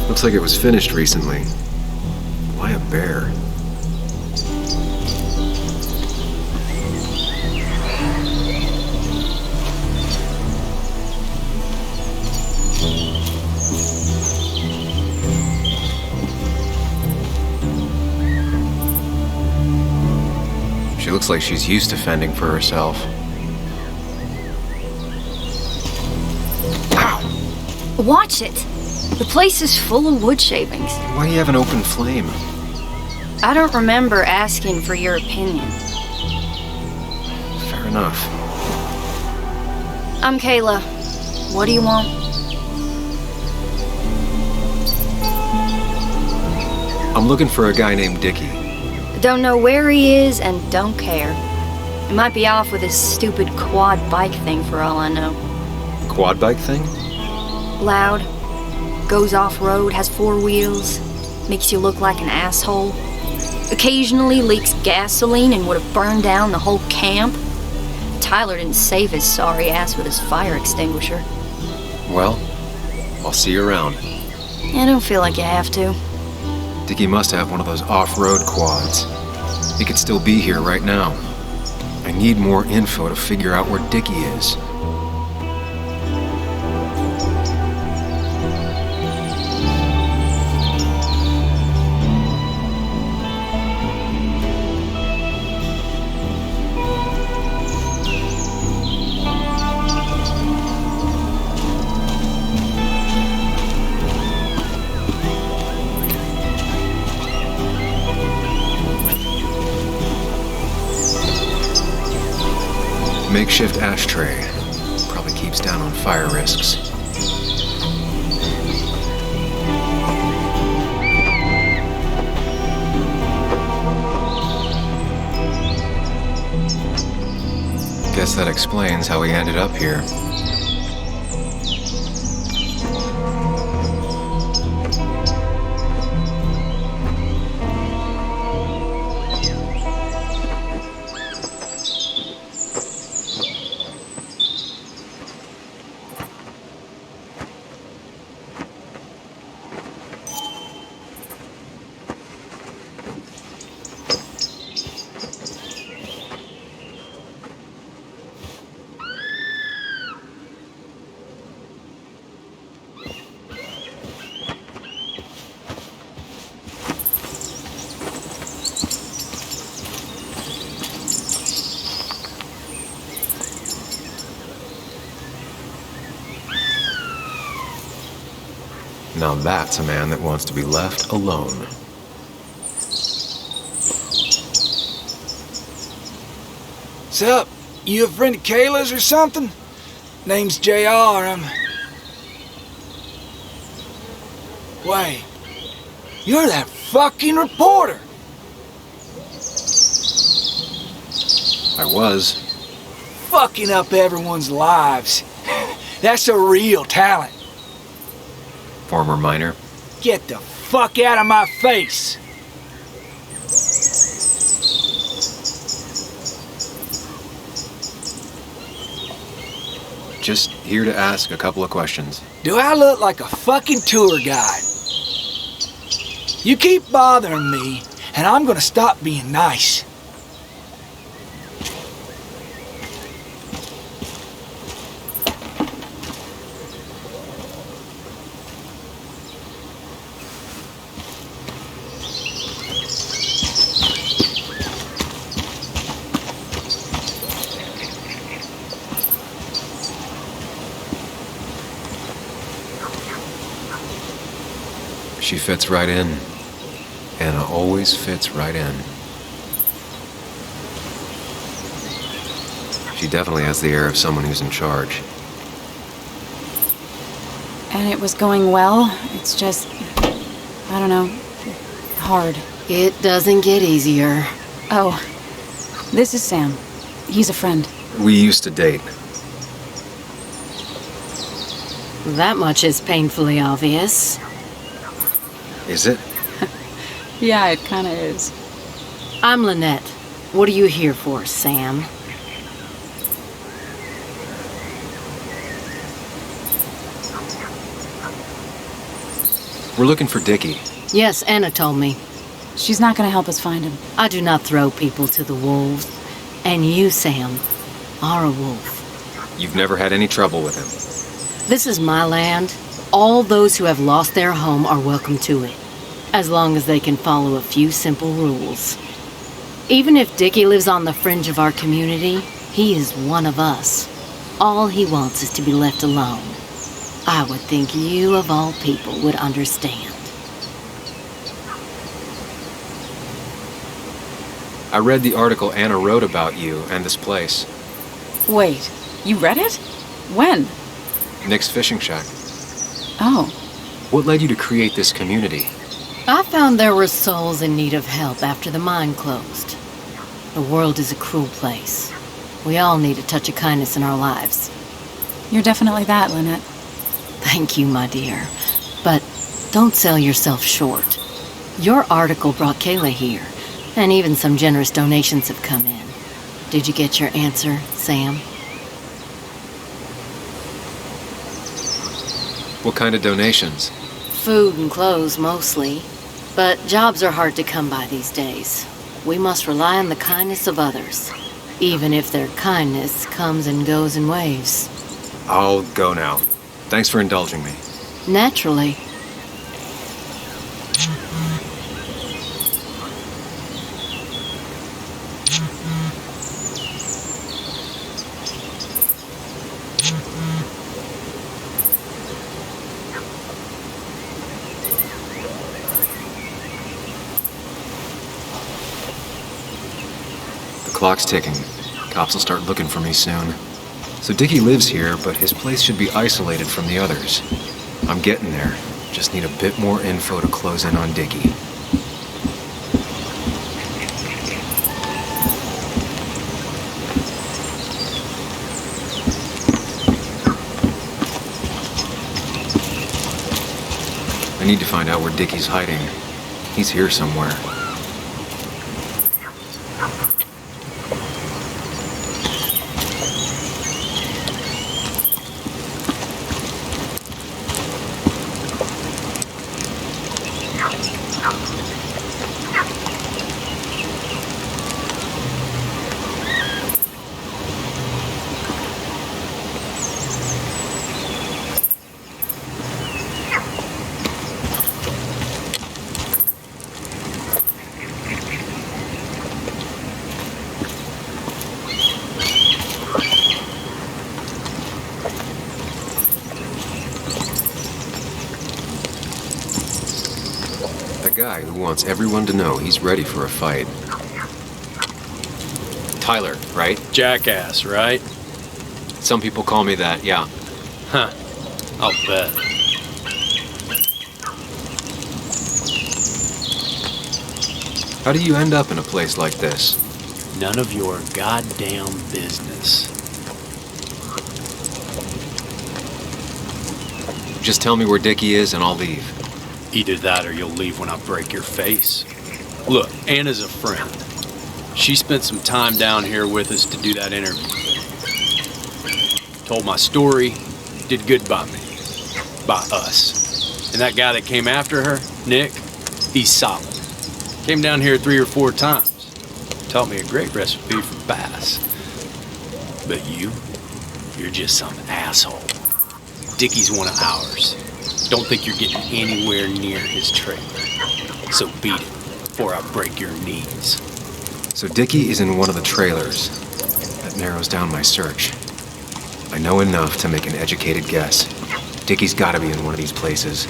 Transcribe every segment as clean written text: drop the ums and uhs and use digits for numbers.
Looks like it was finished recently. Why a bear? She looks like she's used to fending for herself. Ow! Watch it! The place is full of wood shavings. Why do you have an open flame? I don't remember asking for your opinion. Fair enough. I'm Kayla. What do you want? I'm looking for a guy named Dickie. Don't know where he is and don't care. He might be off with his stupid quad bike thing for all I know. Quad bike thing? Loud. Goes off-road, has 4 wheels. Makes you look like an asshole. Occasionally leaks gasoline and would have burned down the whole camp. Tyler didn't save his sorry ass with his fire extinguisher. Well, I'll see you around. I don't feel like you have to. Dickie must have one of those off-road quads. He could still be here right now. I need more info to figure out where Dickie is. Makeshift ashtray. Probably keeps down on fire risks. Guess that explains how he ended up here. Now that's a man that wants to be left alone. Sup? You a friend of Kayla's or something? Name's JR, Wait. You're that fucking reporter! I was. Fucking up everyone's lives. That's a real talent. Former miner. Get the fuck out of my face! Just here to ask a couple of questions. Do I look like a fucking tour guide? You keep bothering me, and I'm gonna stop being nice. She fits right in. Anna always fits right in. She definitely has the air of someone who's in charge. And it was going well. It's just, I don't know, hard. It doesn't get easier. Oh, this is Sam. He's a friend. We used to date. That much is painfully obvious. Is it? Yeah, it kinda is. I'm Lynette. What are you here for, Sam? We're looking for Dickie. Yes, Anna told me. She's not gonna help us find him. I do not throw people to the wolves. And you, Sam, are a wolf. You've never had any trouble with him. This is my land. All those who have lost their home are welcome to it, as long as they can follow a few simple rules. Even if Dickie lives on the fringe of our community, he is one of us. All he wants is to be left alone. I would think you, of all people, would understand. I read the article Anna wrote about you and this place. Wait, you read it? When? Nick's fishing shack. Oh, What led you to create this community? I found there were souls in need of help after the mine closed. The world is a cruel place. We all need a touch of kindness in our lives. you're definitely that, Lynette. Thank you, my dear. But don't sell yourself short. Your article brought Kayla here, and even some generous donations have come in. Did you get your answer, Sam? What kind of donations? Food and clothes, mostly. But jobs are hard to come by these days. We must rely on the kindness of others, even if their kindness comes and goes in waves. I'll go now. Thanks for indulging me. Naturally. The clock's ticking. Cops will start looking for me soon. So Dickie lives here, but his place should be isolated from the others. I'm getting there. Just need a bit more info to close in on Dickie. I need to find out where Dickie's hiding. He's here somewhere. Guy who wants everyone to know he's ready for a fight. Tyler, right? Jackass, right? Some people call me that, yeah. Huh. I'll bet. How do you end up in a place like this? None of your goddamn business. Just tell me where Dickie is and I'll leave. Either that or you'll leave when I break your face. Look, Anna's a friend. She spent some time down here with us to do that interview. Told my story, did good by me. By us. And that guy that came after her, Nick, he's solid. Came down here 3 or 4 times. Taught me a great recipe for bass. But you're just some asshole. Dickie's one of ours. Don't think you're getting anywhere near his trailer. So beat it before I break your knees. So Dickie is in one of the trailers. That narrows down my search. I know enough to make an educated guess. Dickie's gotta be in one of these places.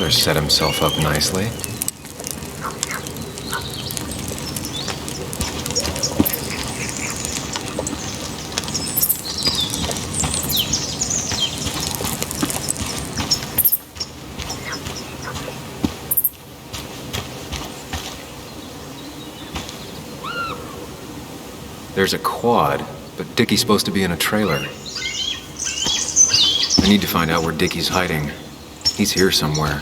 trailer set himself up nicely. There's a quad, but Dickie's supposed to be in a trailer. I need to find out where Dickie's hiding. He's here somewhere.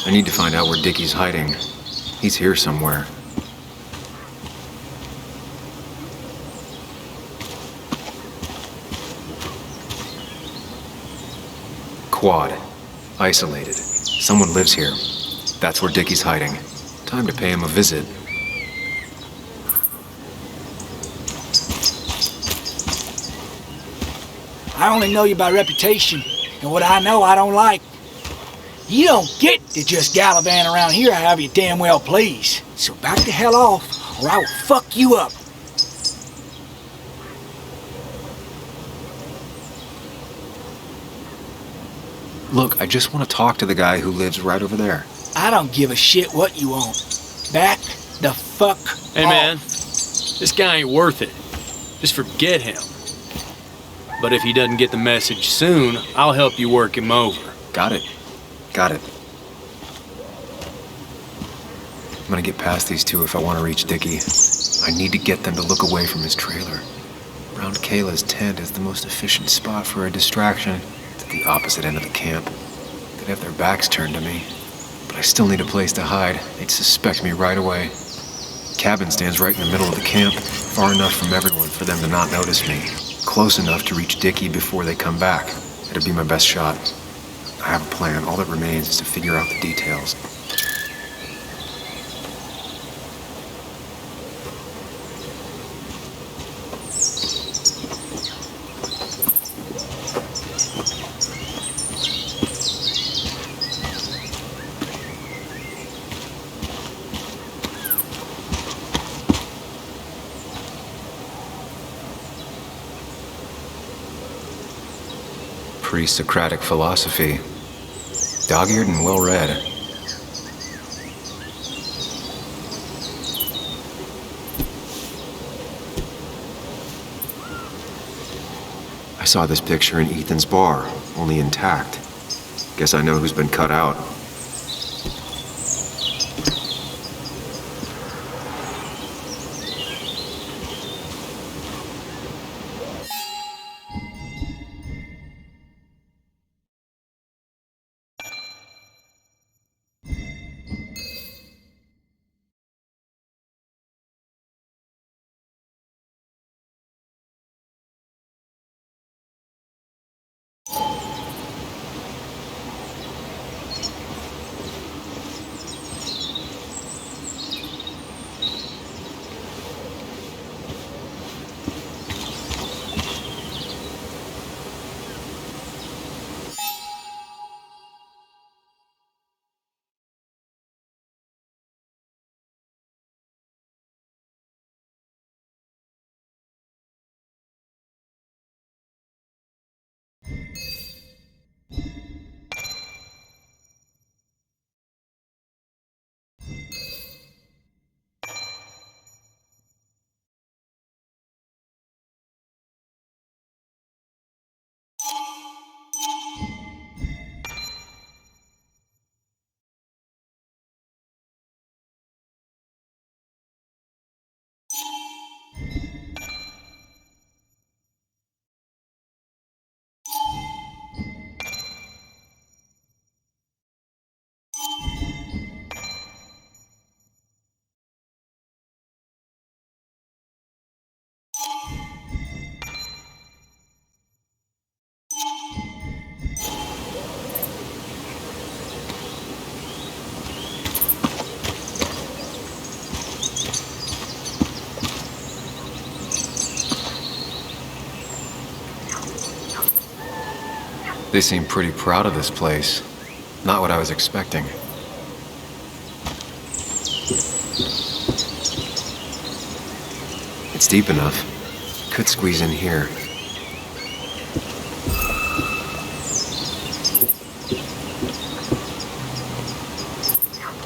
I need to find out where Dickie's hiding. He's here somewhere. Quad. Isolated. Someone lives here. That's where Dickie's hiding. Time to pay him a visit. I only know you by reputation, and what I know I don't like. You don't get to just gallivant around here however you damn well please. So back the hell off, or I will fuck you up. Look, I just want to talk to the guy who lives right over there. I don't give a shit what you want. Back the fuck Hey, off. man, this guy ain't worth it. Just forget him. But if he doesn't get the message soon, I'll help you work him over. Got it. Got it. I'm gonna get past these two if I want to reach Dickie. I need to get them to look away from his trailer. Around Kayla's tent is the most efficient spot for a distraction. It's at the opposite end of the camp. They'd have their backs turned to me. But I still need a place to hide. They'd suspect me right away. Cabin stands right in the middle of the camp, far enough from everyone for them to not notice me. Close enough to reach Dickie before they come back. It'd be my best shot. I have a plan. All that remains is to figure out the details. Pre-Socratic philosophy. Dog-eared and well-read. I saw this picture in Ethan's bar, only intact. Guess I know who's been cut out. They seem pretty proud of this place. Not what I was expecting. It's deep enough. Could squeeze in here.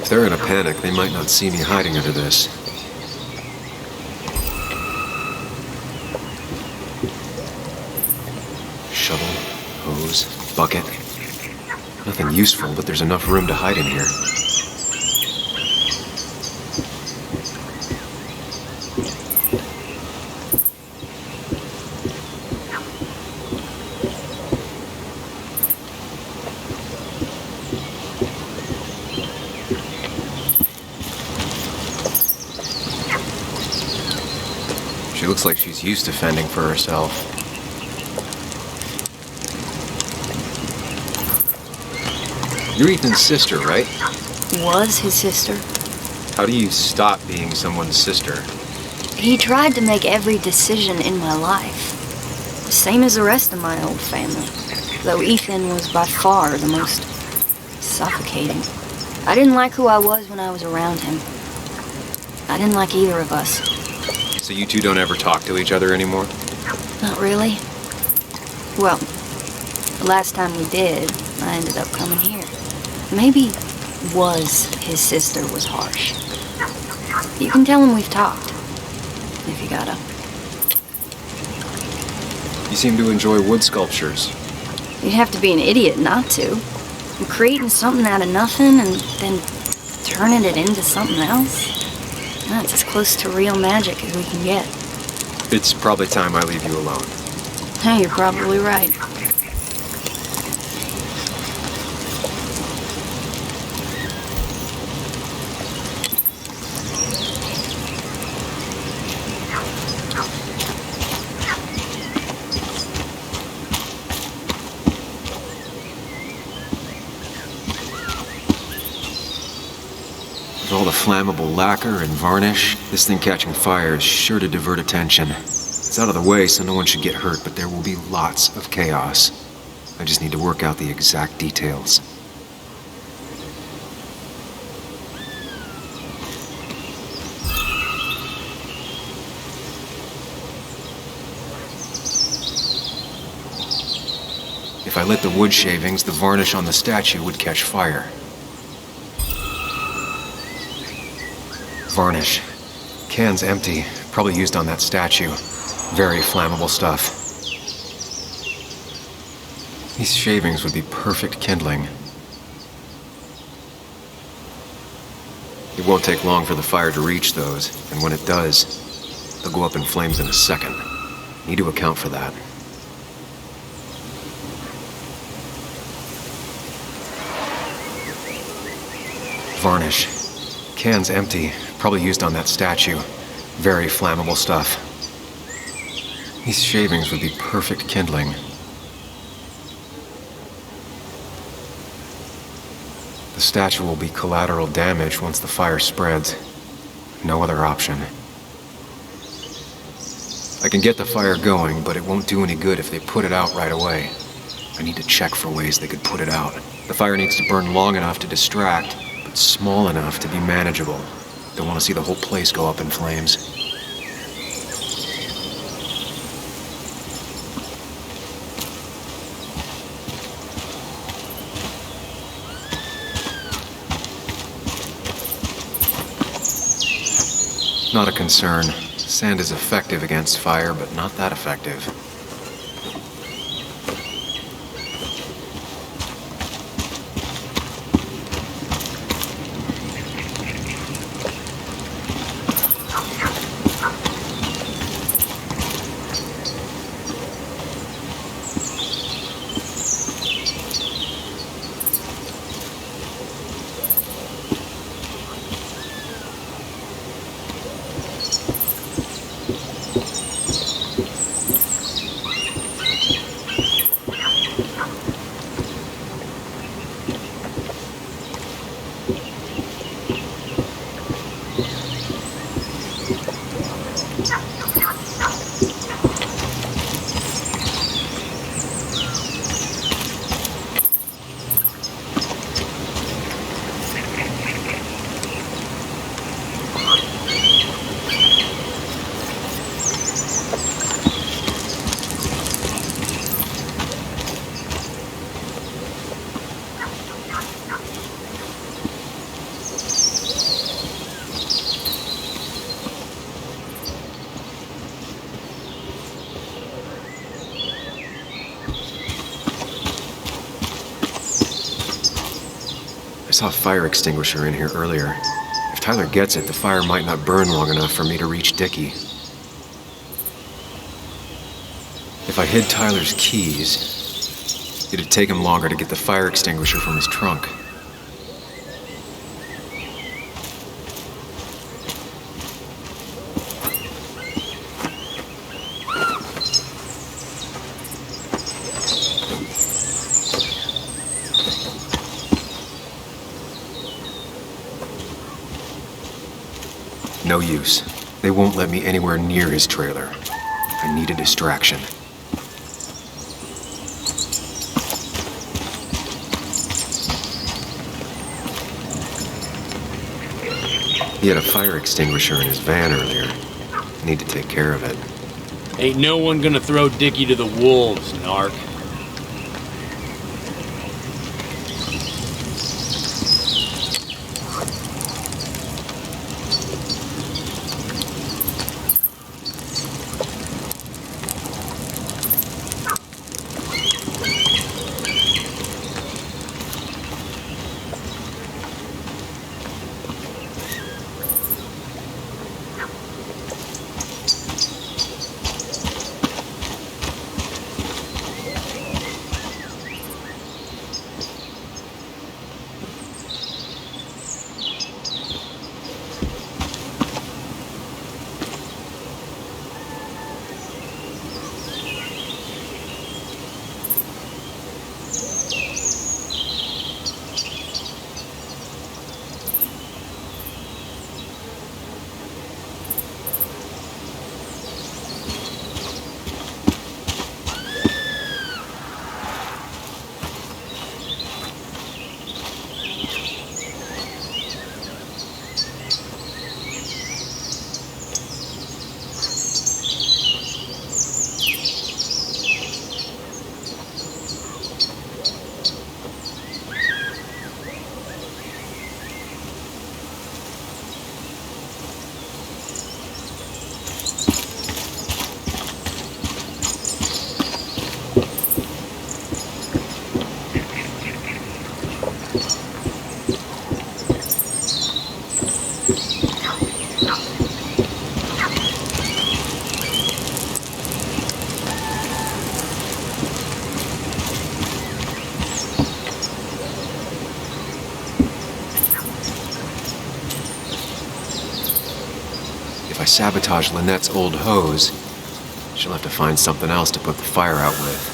If they're in a panic, they might not see me hiding under this. Shovel, hose, bucket. Nothing useful, but there's enough room to hide in here. She looks like she's used to fending for herself. You're Ethan's sister, right? Was his sister. How do you stop being someone's sister? He tried to make every decision in my life. Same as the rest of my old family. Though Ethan was by far the most suffocating. I didn't like who I was when I was around him. I didn't like either of us. So you two don't ever talk to each other anymore? Not really. Well, the last time we did, I ended up coming here. Maybe was his sister was harsh. You can tell him we've talked, if you gotta. You seem to enjoy wood sculptures. You'd have to be an idiot not to. I'm creating something out of nothing and then turning it into something else. That's as close to real magic as we can get. It's probably time I leave you alone. Hey, you're probably right. With all the flammable lacquer and varnish, this thing catching fire is sure to divert attention. It's out of the way, so no one should get hurt, but there will be lots of chaos. I just need to work out the exact details. If I lit the wood shavings, the varnish on the statue would catch fire. Varnish. Can's empty. Probably used on that statue. Very flammable stuff. These shavings would be perfect kindling. It won't take long for the fire to reach those, and when it does, they'll go up in flames in a second. Need to account for that. Varnish. Can's empty. Probably used on that statue. Very flammable stuff. These shavings would be perfect kindling. The statue will be collateral damage once the fire spreads. No other option. I can get the fire going, but it won't do any good if they put it out right away. I need to check for ways they could put it out. The fire needs to burn long enough to distract, but small enough to be manageable. Don't want to see the whole place go up in flames. Not a concern. Sand is effective against fire, but not that effective. saw a fire extinguisher in here earlier. If Tyler gets it, the fire might not burn long enough for me to reach Dickie. If I hid Tyler's keys, it'd take him longer to get the fire extinguisher from his trunk. No use. They won't let me anywhere near his trailer. I need a distraction. He had a fire extinguisher in his van earlier. I need to take care of it. Ain't no one gonna throw Dickie to the wolves, narc. If I sabotage Lynette's old hose, she'll have to find something else to put the fire out with.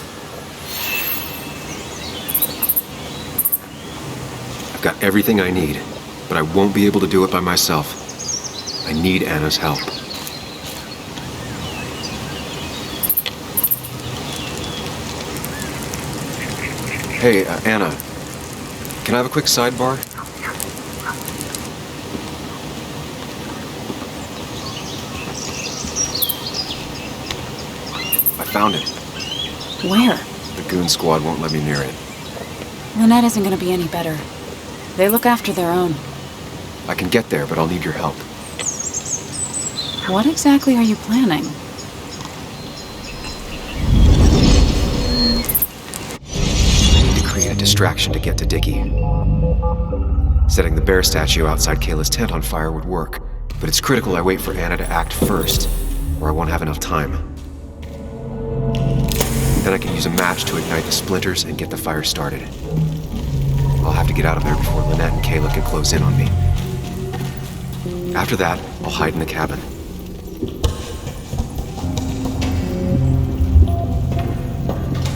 I've got everything I need, but I won't be able to do it by myself. I need Anna's help. Hey, Anna, can I have a quick sidebar? I found it. Where? The goon squad won't let me near it. Lynette isn't gonna be any better. They look after their own. I can get there, but I'll need your help. What exactly are you planning? I need to create a distraction to get to Dickie. Setting the bear statue outside Kayla's tent on fire would work, but it's critical I wait for Anna to act first, or I won't have enough time. Then I can use a match to ignite the splinters and get the fire started. I'll have to get out of there before Lynette and Kayla can close in on me. After that, I'll hide in the cabin.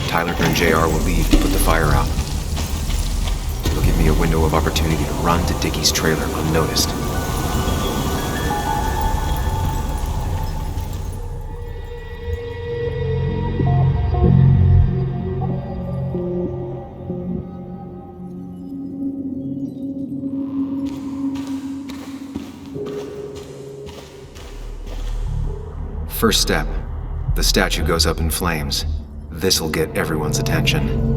Tyler and JR will leave to put the fire out. It'll give me a window of opportunity to run to Dickie's trailer unnoticed. First step, the statue goes up in flames. This'll get everyone's attention.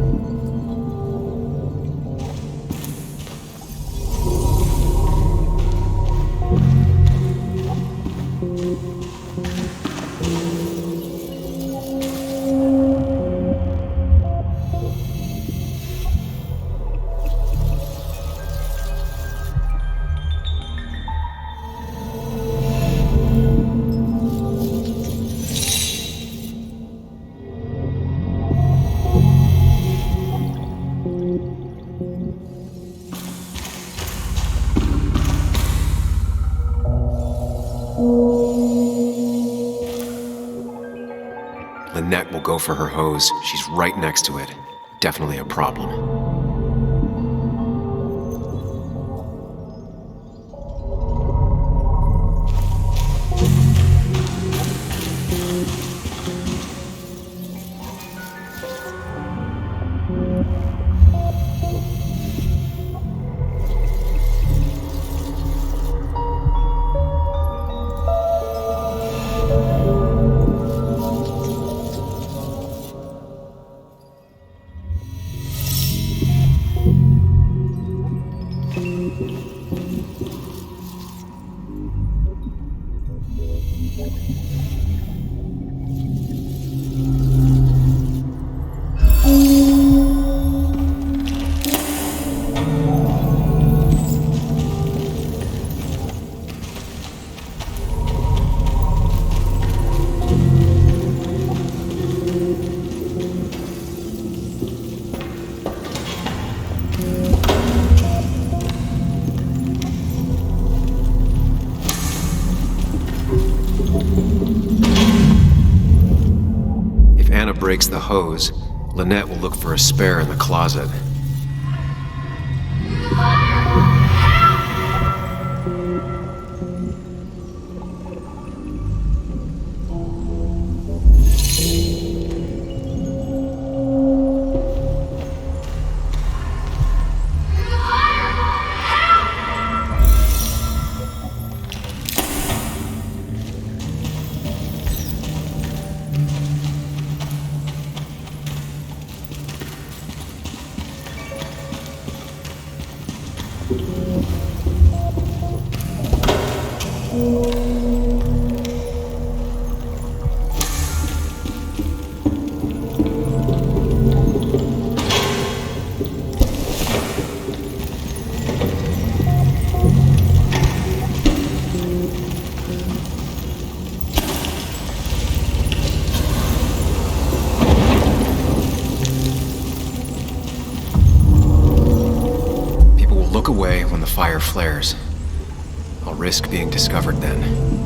Lynette will go for her hose. She's right next to it. Definitely a problem. Breaks the hose, Lynette will look for a spare in the closet. Away when the fire flares. I'll risk being discovered then.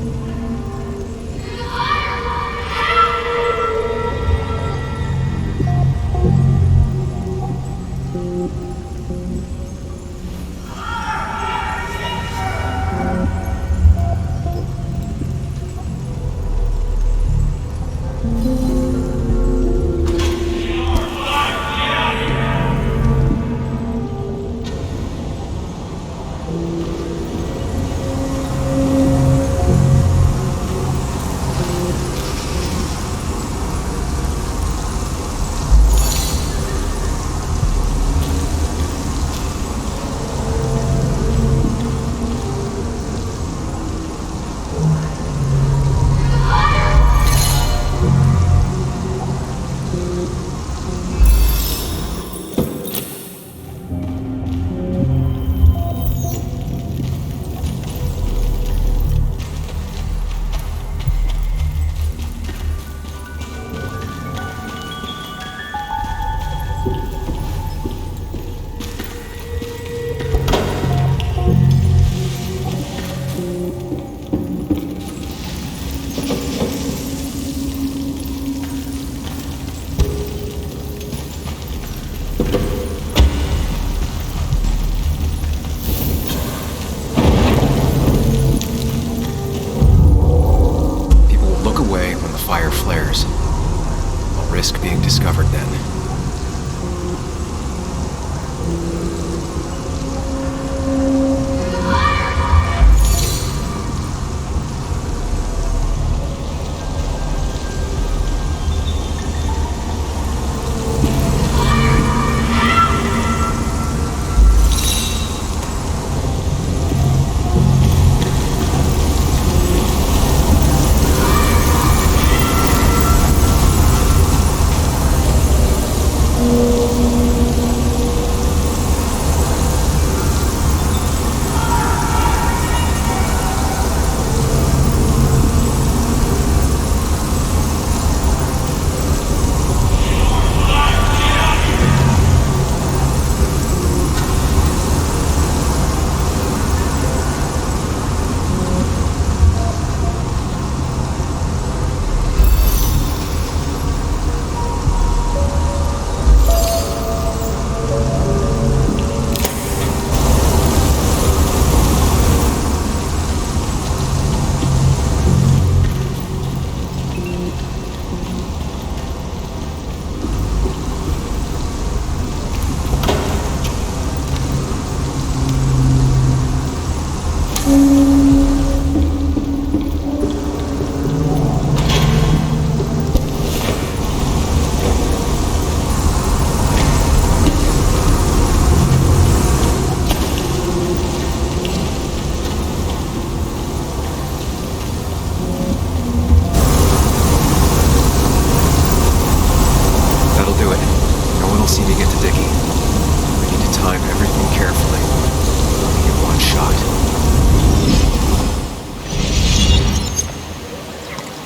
Risk being discovered then.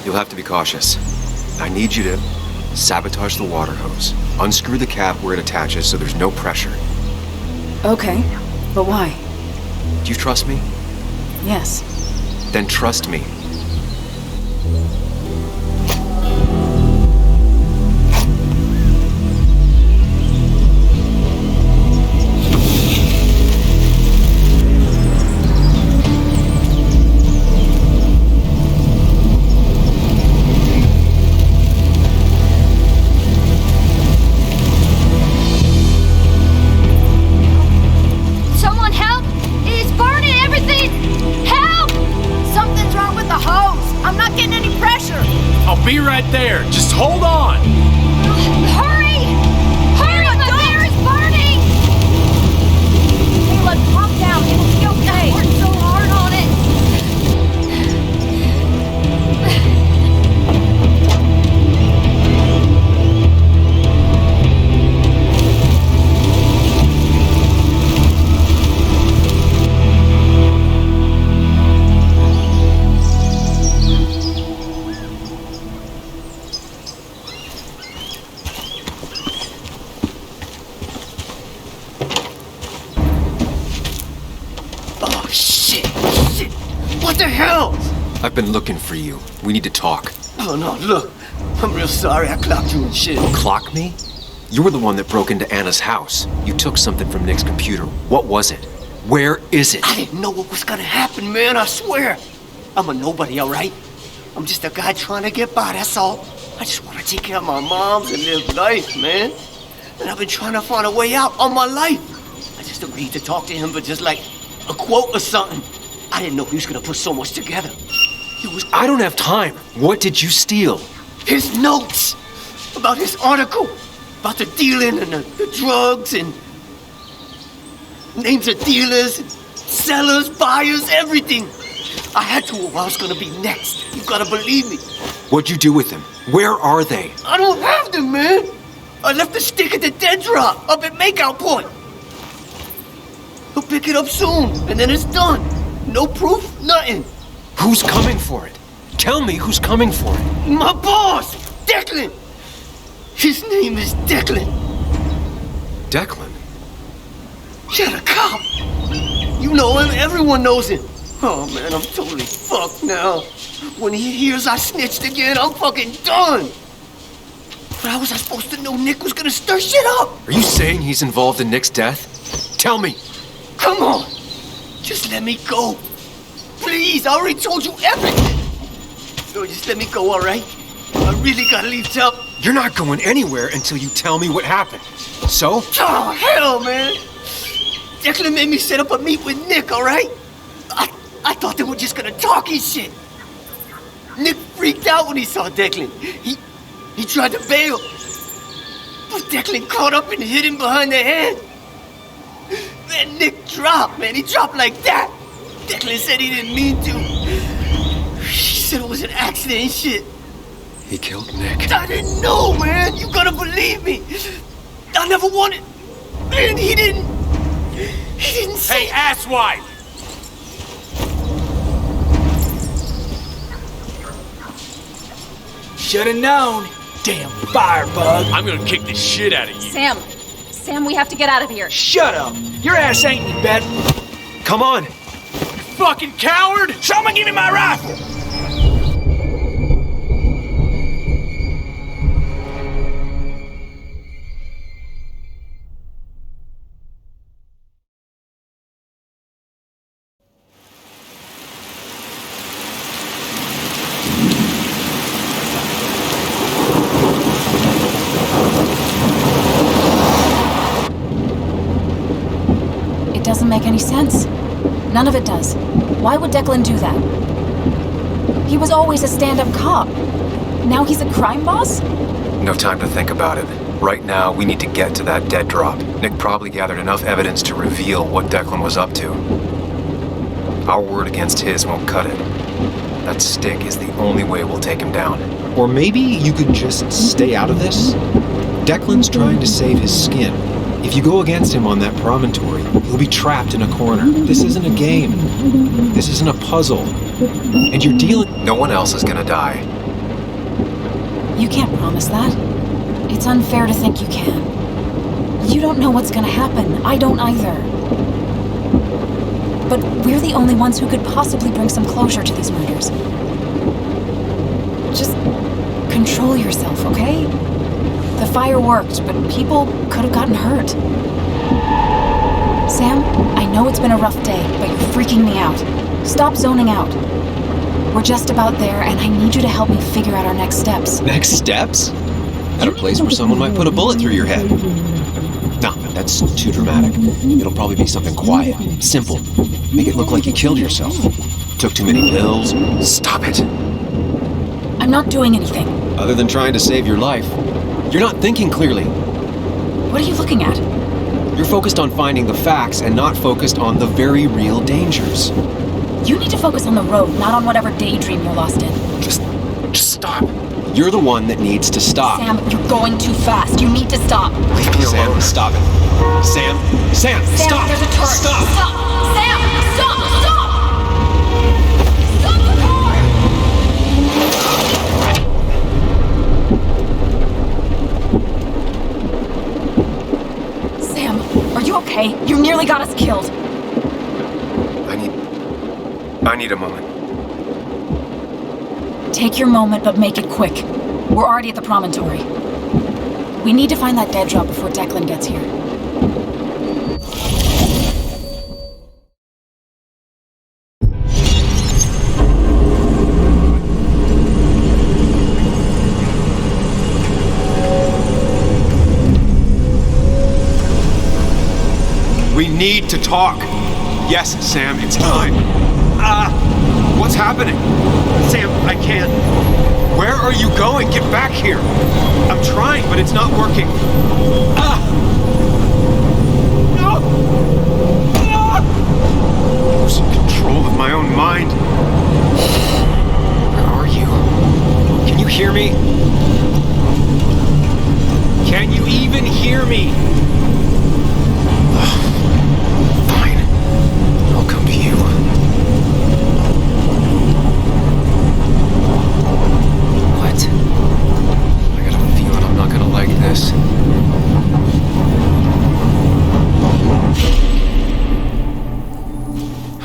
You'll have to be cautious. I need you to sabotage the water hose. Unscrew the cap where it attaches so there's no pressure. Okay, but why? Do you trust me? Yes. Then trust me. Someone help! It's burning everything! Help! Something's wrong with the hose. I'm not getting any pressure. I'll be right there. Just hold on. Hurry! Hurry! The bear is burning! Caleb, calm down. It'll be okay. I worked so hard on it. Oh, shit. Shit. What the hell? I've been looking for you. We need to talk. Oh, no, look. I'm real sorry I clocked you and shit. Clock me? You were the one that broke into Anna's house. You took something from Nick's computer. What was it? Where is it? I didn't know what was gonna happen, man, I swear. I'm a nobody, all right? I'm just a guy trying to get by, that's all. I just want to take care of my moms and live life, man. And I've been trying to find a way out all my life. I just agreed to talk to him for just like a quote or something. I didn't know he was gonna put so much together. It was I don't have time. What did you steal? his notes about his article, about the dealing and the drugs and names of dealers, and sellers, buyers, everything. I had to or I was gonna be next. You gotta believe me. What'd you do with them? Where are they? I don't have them, man. I left the stick at the dead drop up at Makeout Point. He'll pick it up soon, and then it's done. No proof, nothing. Who's coming for it? Tell me who's coming for it. My boss, Declan. His name is Declan. Declan? Yeah, the cop. You know him, everyone knows him. Oh man, I'm totally fucked now. When he hears I snitched again, I'm fucking done. But how was I supposed to know Nick was gonna stir shit up? Are you saying he's involved in Nick's death? Tell me. Come on, just let me go. Please, I already told you everything. No, just let me go, all right? I really gotta leave town. You're not going anywhere until you tell me what happened. So? Oh, hell, man. Declan made me set up a meet with Nick, all right? I thought they were just gonna talk his shit. Nick freaked out when he saw Declan. He tried to bail. But Declan caught up and hit him behind the head. Man, Nick dropped, man. He dropped like that. Declan said he didn't mean to. He said it was an accident and shit. He killed Nick. I didn't know, man. You gotta believe me. I never wanted. Man, he didn't say. Hey, asswipe! Should've known. Damn firebug. I'm gonna kick the shit out of you. Sam, we have to get out of here. Shut up. Your ass ain't any better. Come on. Fucking coward! Someone give me my rifle. It doesn't make any sense. None of it does. Why would Declan do that? He was always a stand-up cop. Now he's a crime boss? No time to think about it. Right now, we need to get to that dead drop. Nick probably gathered enough evidence to reveal what Declan was up to. Our word against his won't cut it. That stick is the only way we'll take him down. Or maybe you could just stay out of this? Declan's trying to save his skin. If you go against him on that promontory, he'll be trapped in a corner. This isn't a game. This isn't a puzzle. And you're dealing... No one else is gonna die. You can't promise that. It's unfair to think you can. You don't know what's gonna happen. I don't either. But we're the only ones who could possibly bring some closure to these murders. Just control yourself, okay? The fire worked, but people could have gotten hurt. Sam, I know it's been a rough day, but you're freaking me out. Stop zoning out. We're just about there, and I need you to help me figure out our next steps. Next steps? At a place where someone might put a bullet through your head. No, that's too dramatic. It'll probably be something quiet, simple. Make it look like you killed yourself. Took too many pills. Stop it. I'm not doing anything. Other than trying to save your life, you're not thinking clearly. What are you looking at? You're focused on finding the facts and not focused on the very real dangers. You need to focus on the road, not on whatever daydream you're lost in. Just stop. You're the one that needs to stop. Sam, you're going too fast. You need to stop. Leave me alone. Sam, stop it. Sam, Sam, stop. There's a turret. Stop. Stop. Sam, stop. Stop. Stop the car. Sam, are you okay? You nearly got us killed. I need a moment. Take your moment, but make it quick. We're already at the promontory. We need to find that dead drop before Declan gets here. We need to talk. Yes, Sam, it's time. What's happening? Sam, I can't. Where are you going? Get back here. I'm trying, but it's not working. No! Losing control of my own mind. Where are you? Can you hear me? Can you even hear me? Fine. I'll come to you. What? I got a feeling I'm not gonna like this.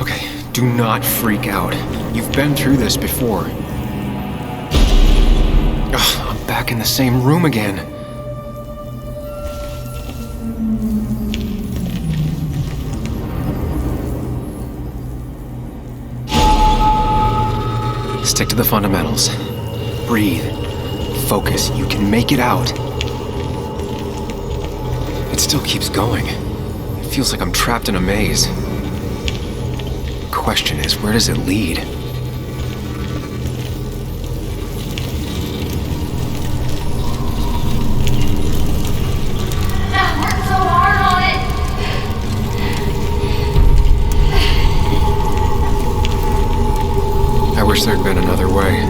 Okay, do not freak out. You've been through this before. Ugh, I'm back in the same room again. Stick to the fundamentals. Breathe. Focus. You can make it out. It still keeps going. It feels like I'm trapped in a maze. Question is, where does it lead? I worked so hard on it. I wish there'd been another way.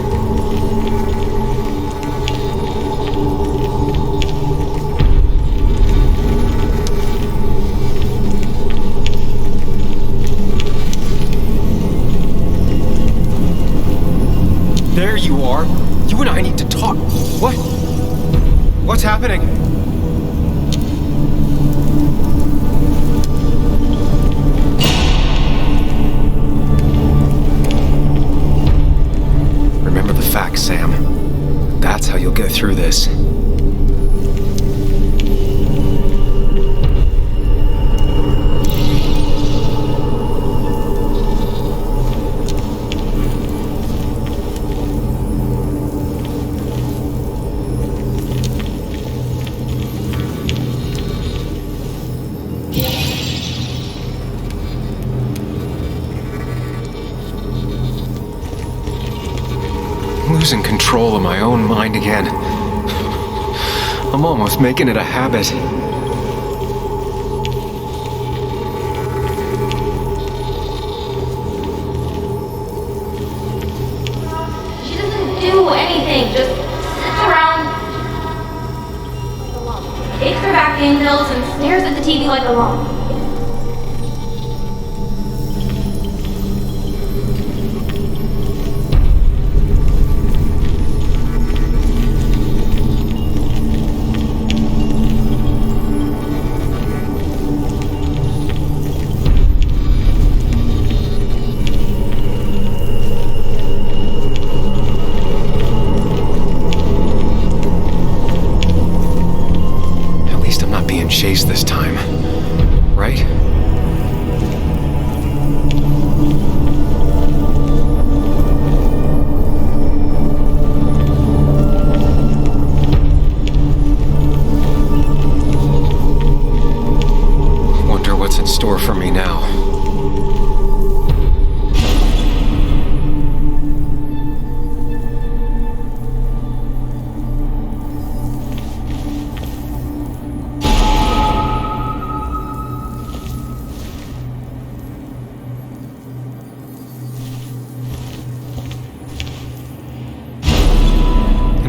There you are. You and I need to talk. What? What's happening? Remember the facts, Sam. That's how you'll get through this. Losing control of my own mind again. I'm almost making it a habit. She doesn't do anything, just sits around. Takes her vacuum pills and stares at the TV like a lump.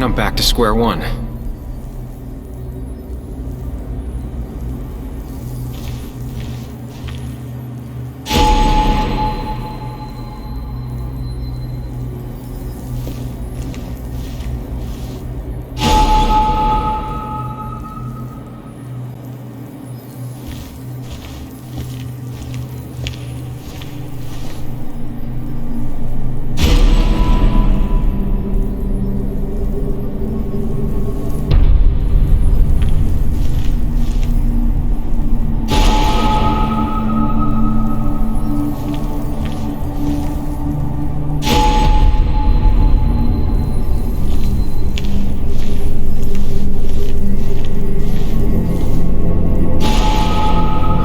and I'm back to square one.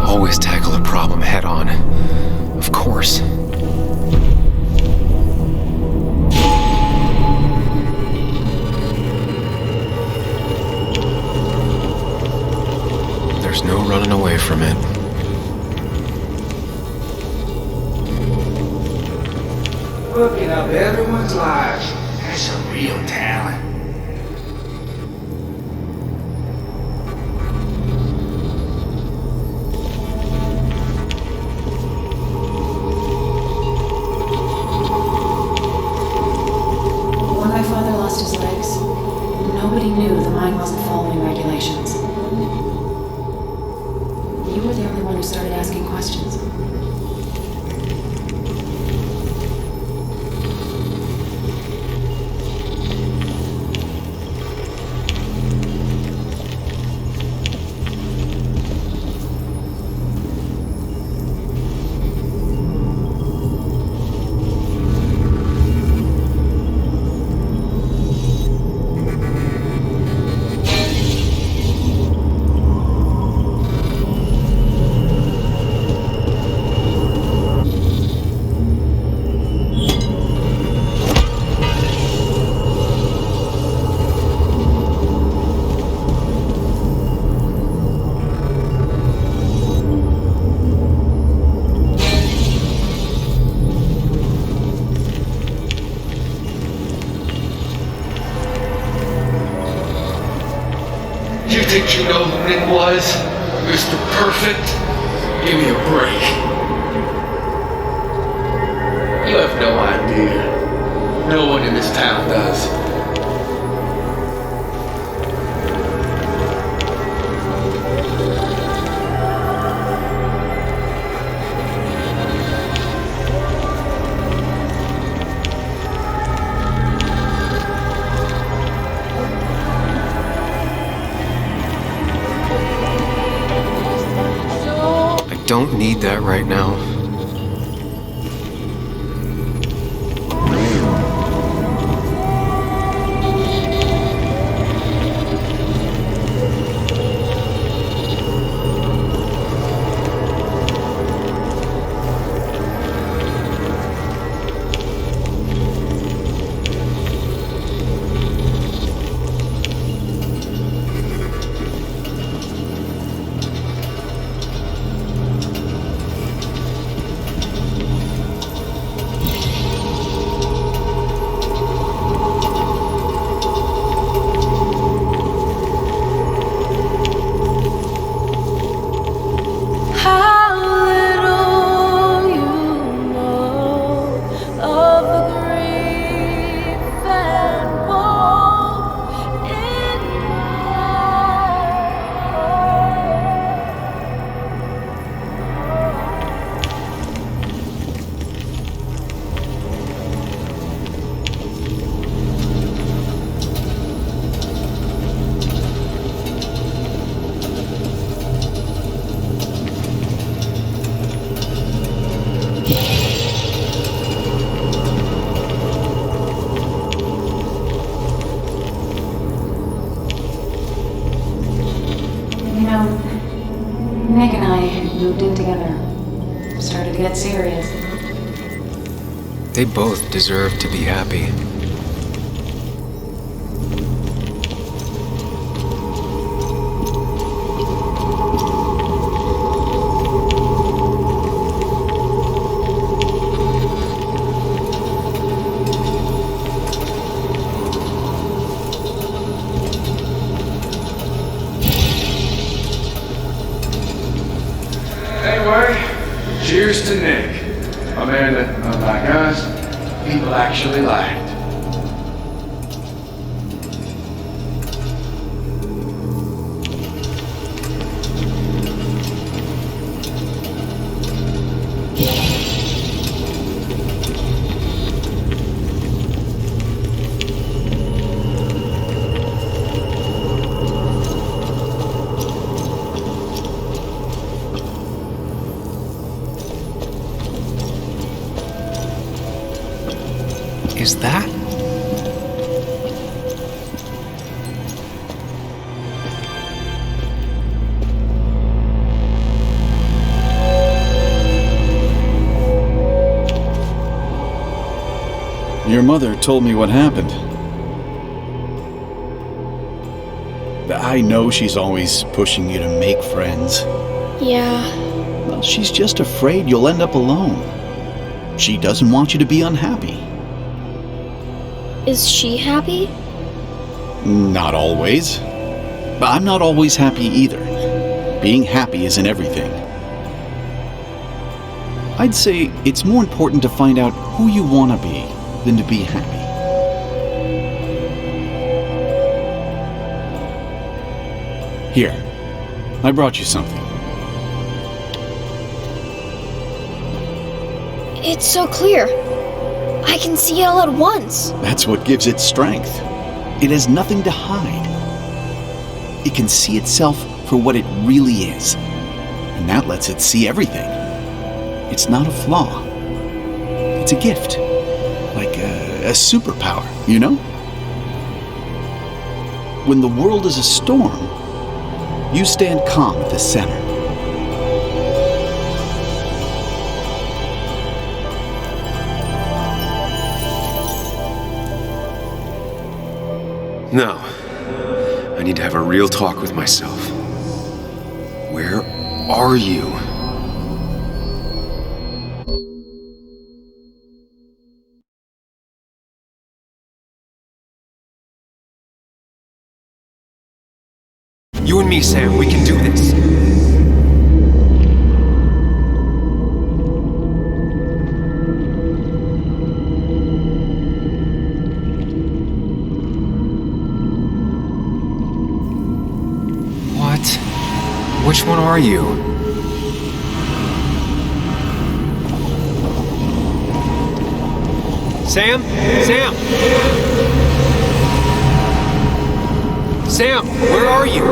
Always tackle a problem head on. Of course. There's no running away from it. Looking up everyone's lives. That's some real talent. When my father lost his legs, nobody knew the mine wasn't following regulations. You were the only one who started asking questions. You think you know who Nick was? Mr. Perfect? Give me a break. You have no idea. No one in this town does. Don't need that right now. Nick and I moved in together. Started to get serious. They both deserve to be happy. Here's to Nick, a man that, unlike us, people actually liked. Is that? Your mother told me what happened. I know she's always pushing you to make friends. Yeah. Well, she's just afraid you'll end up alone. She doesn't want you to be unhappy. Is she happy? Not always. But I'm not always happy either. Being happy isn't everything. I'd say it's more important to find out who you want to be than to be happy. Here, I brought you something. It's so clear. I can see it all at once. That's what gives it strength. It has nothing to hide. It can see itself for what it really is. And that lets it see everything. It's not a flaw. It's a gift. Like a superpower, you know? When the world is a storm, you stand calm at the center. No. I need to have a real talk with myself. Where are you? You and me, Sam, we can do this. Which one are you? Sam? Sam? Sam, where are you?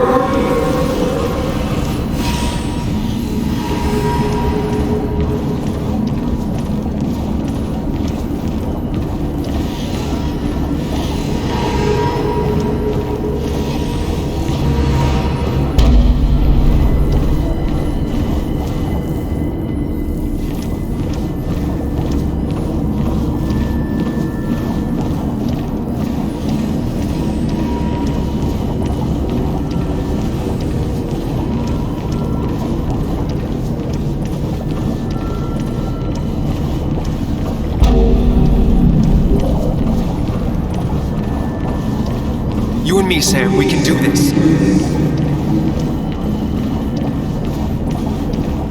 You and me, Sam, we can do this.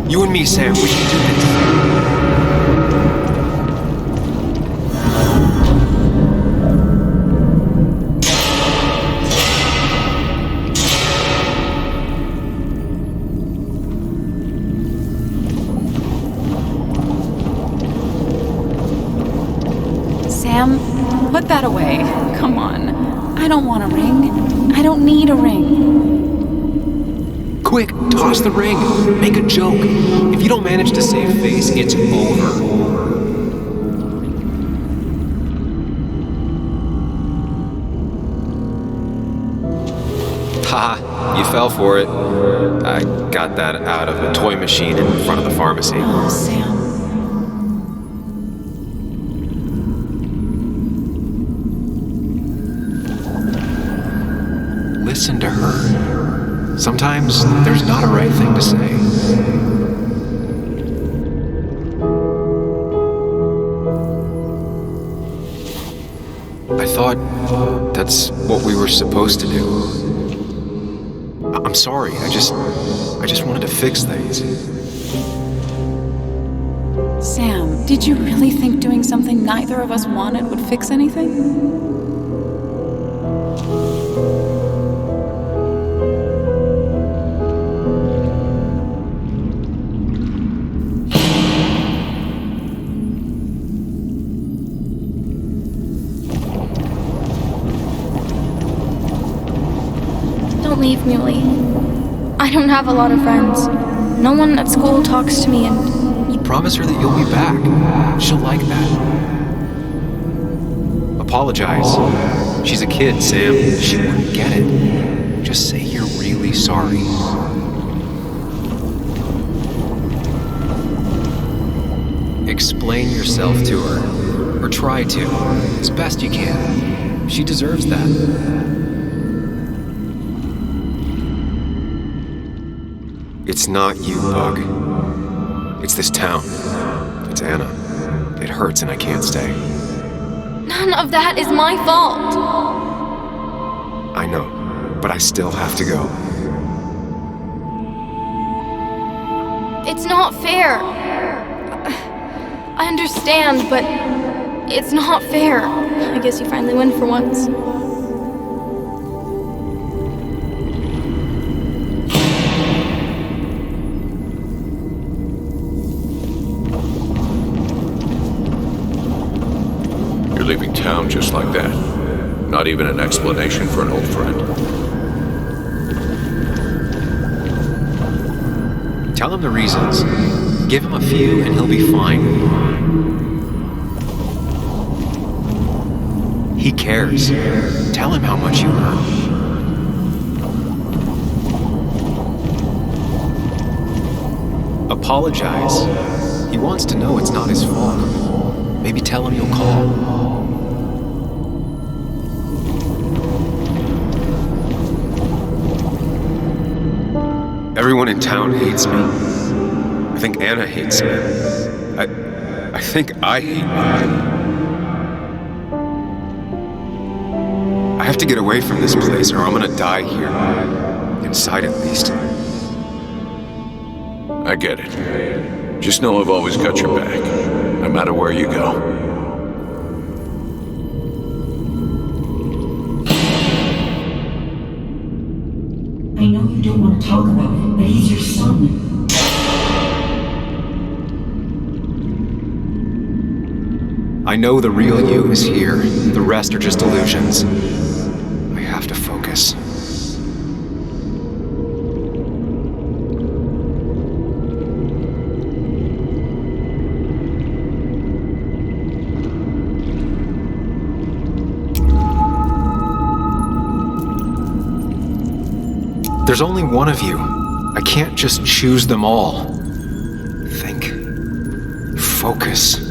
You and me, Sam, we can do this. Sam, put that away. Come on. I don't want a ring. I don't need a ring. Quick, toss the ring. Make a joke. If you don't manage to save face, it's over. Haha, you fell for it. I got that out of a toy machine in front of the pharmacy. Oh, Sam. Listen to her. Sometimes there's not a right thing to say. I thought that's what we were supposed to do. I'm sorry, I just wanted to fix things. Sam, did you really think doing something neither of us wanted would fix anything? Don't leave me, Lee. I don't have a lot of friends. No one at school talks to me, and Promise her that you'll be back. She'll like that. Apologize. She's a kid, Sam. She won't get it. Just say you're really sorry. Explain yourself to her. Or try to. As best you can. She deserves that. It's not you, Bug. It's this town. It's Anna. It hurts and I can't stay. none of that is my fault. I know, but I still have to go. It's not fair. I understand, but it's not fair. I guess you finally win for once. You're leaving town just like that. Not even an explanation for an old friend. Tell him the reasons. Give him a few and he'll be fine. He cares. Tell him how much you hurt. Apologize. He wants to know it's not his fault. Maybe tell him you'll call. Everyone in town hates me. I think Anna hates me. I think I hate me. I have to get away from this place or I'm gonna die here. Inside at least. I get it. Just know I've always got your back, no matter where you go. I know you don't want to talk about it, but he's your son. I know the real you is here. The rest are just illusions. I have to focus. There's only one of you. I can't just choose them all. Think. Focus.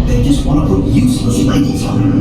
They just want to put useless labels on her.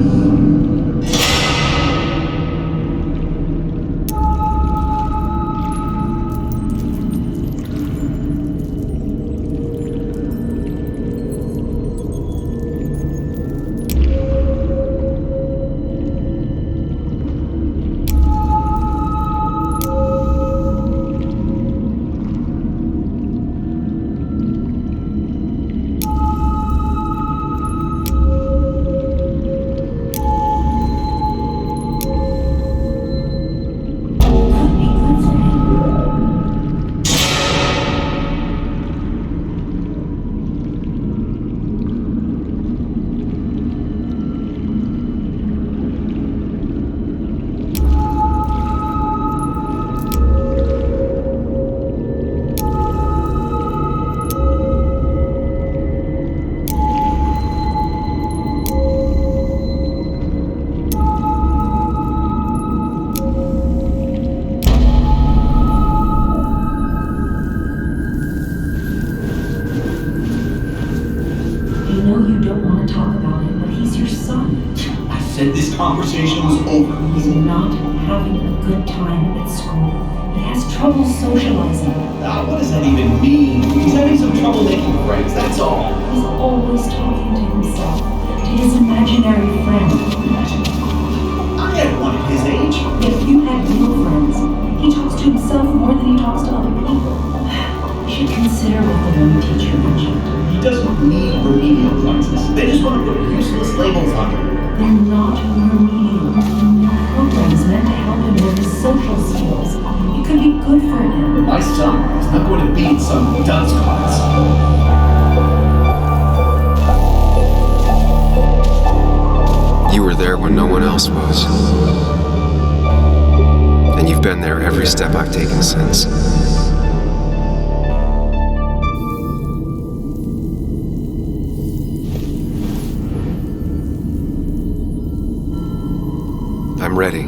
Said this conversation was over. He's not having a good time at school. trouble socializing. What does that even mean? He's having some trouble making friends, that's all. He's always talking to himself, to his imaginary friend. I had one at his age. If you had real friends, he talks to himself more than he talks to other people. You should consider what the one teacher mentioned. He doesn't need remedial classes. They just want to put useless labels on him. They're not remedial. They're programs meant to help him with his social skills. It could be good for him. My son is not going to be in some dunce class. You were there when no one else was. And you've been there every step I've taken since. I'm ready.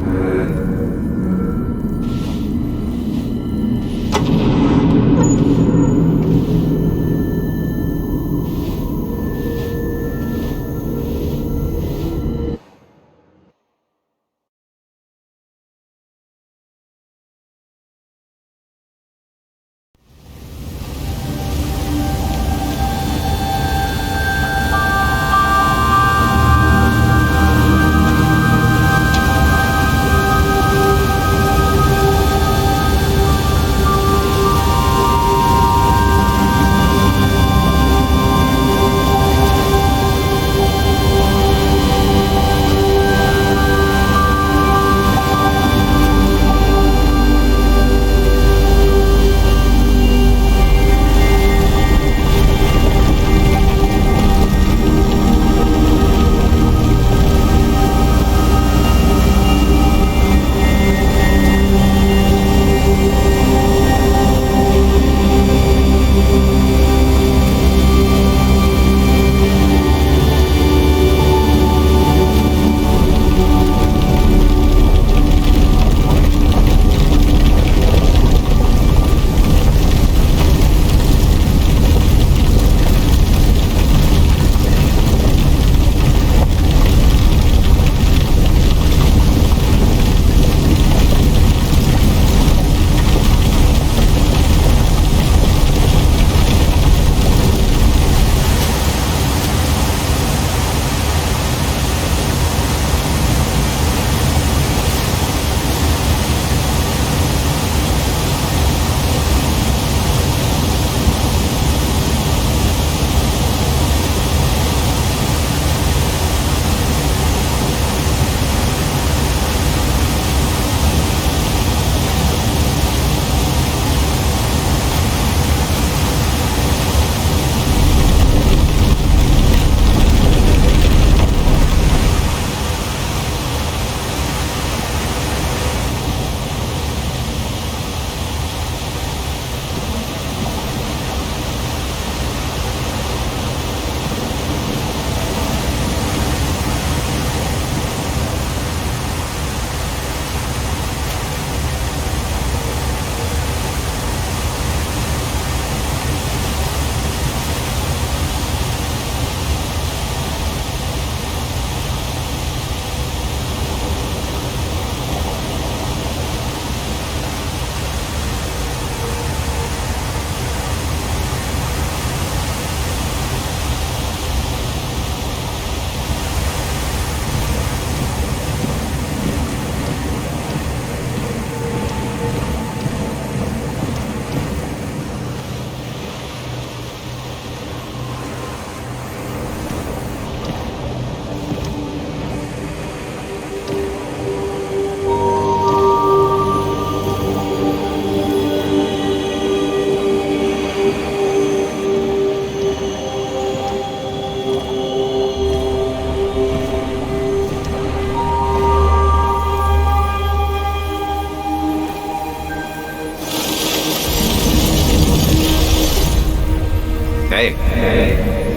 Hey.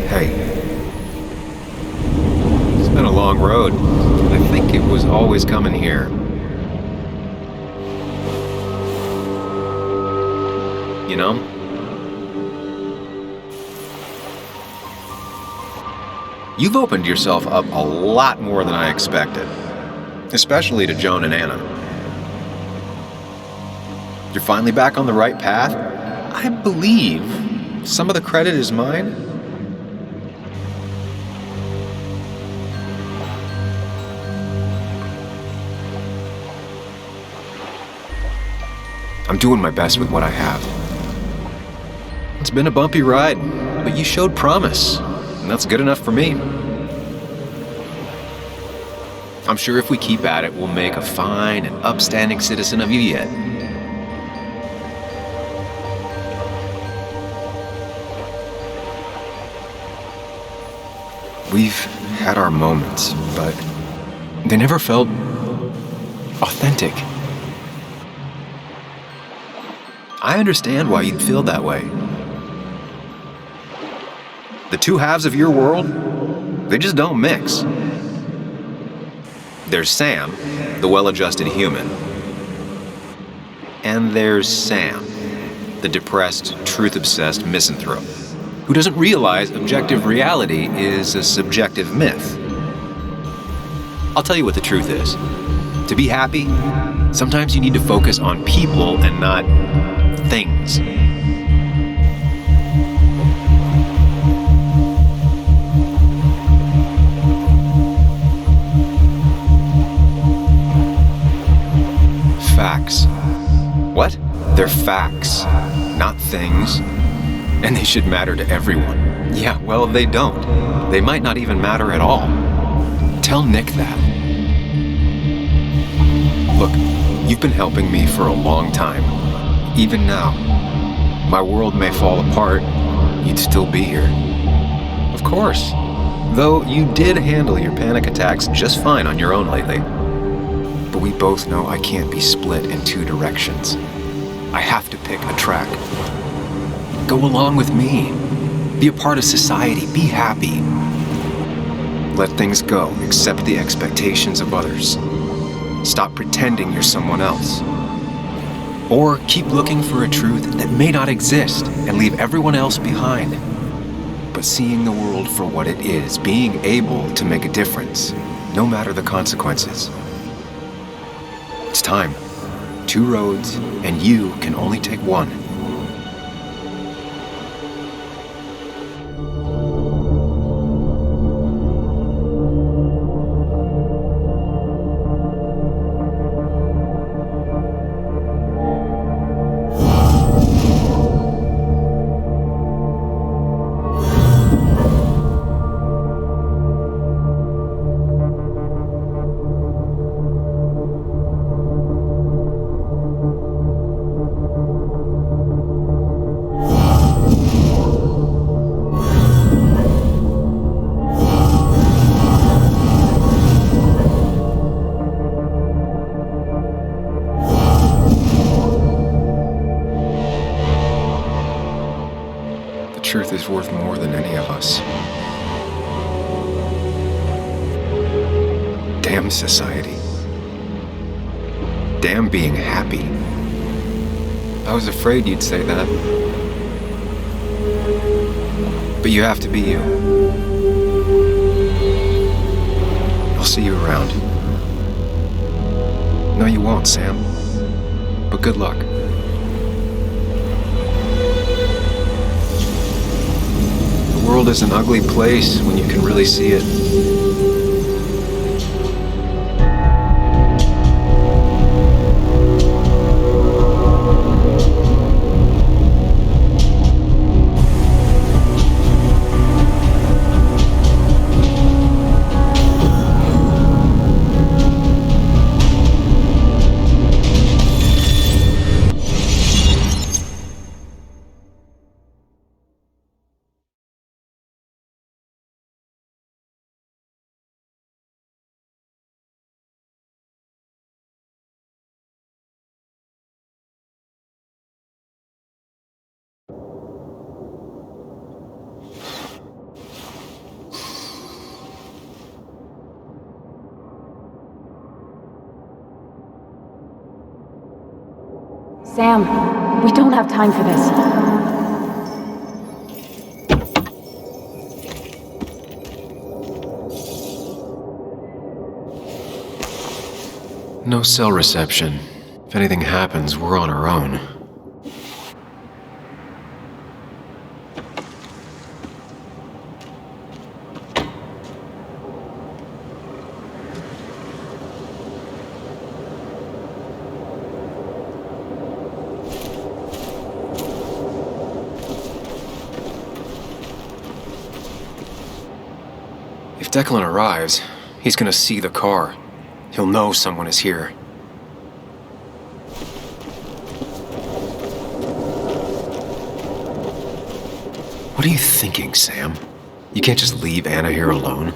Hey. It's been a long road. I think it was always coming here. You know? You've opened yourself up a lot more than I expected. Especially to Joan and Anna. You're finally back on the right path? I believe some of the credit is mine. I'm doing my best with what I have. It's been a bumpy ride, but you showed promise, and that's good enough for me. I'm sure if we keep at it, we'll make a fine and upstanding citizen of you yet. We've had our moments, but they never felt authentic. I understand why you'd feel that way. The two halves of your world, they just don't mix. There's Sam, the well-adjusted human. And there's Sam, the depressed, truth-obsessed misanthrope, who doesn't realize objective reality is a subjective myth. I'll tell you what the truth is. To be happy, sometimes you need to focus on people and not things. Facts. What? They're facts, not things. And they should matter to everyone. Yeah, well, they don't. They might not even matter at all. Tell Nick that. Look, you've been helping me for a long time. Even now. My world may fall apart, you'd still be here. Of course. Though you did handle your panic attacks just fine on your own lately. But we both know I can't be split in two directions. I have to pick a track. Go along with me. Be a part of society. Be happy. Let things go. Accept the expectations of others. Stop pretending you're someone else. Or keep looking for a truth that may not exist and leave everyone else behind. But seeing the world for what it is, being able to make a difference, no matter the consequences. It's time. Two roads, and you can only take one. Truth is worth more than any of us. Damn society. Damn being happy. I was afraid you'd say that. But you have to be you. I'll see you around. No, you won't, Sam. But good luck. The world is an ugly place when you can really see it. Sam, we don't have time for this. No cell reception. If anything happens, we're on our own. If Declan arrives, he's gonna see the car. He'll know someone is here. What are you thinking, Sam? You can't just leave Anna here alone.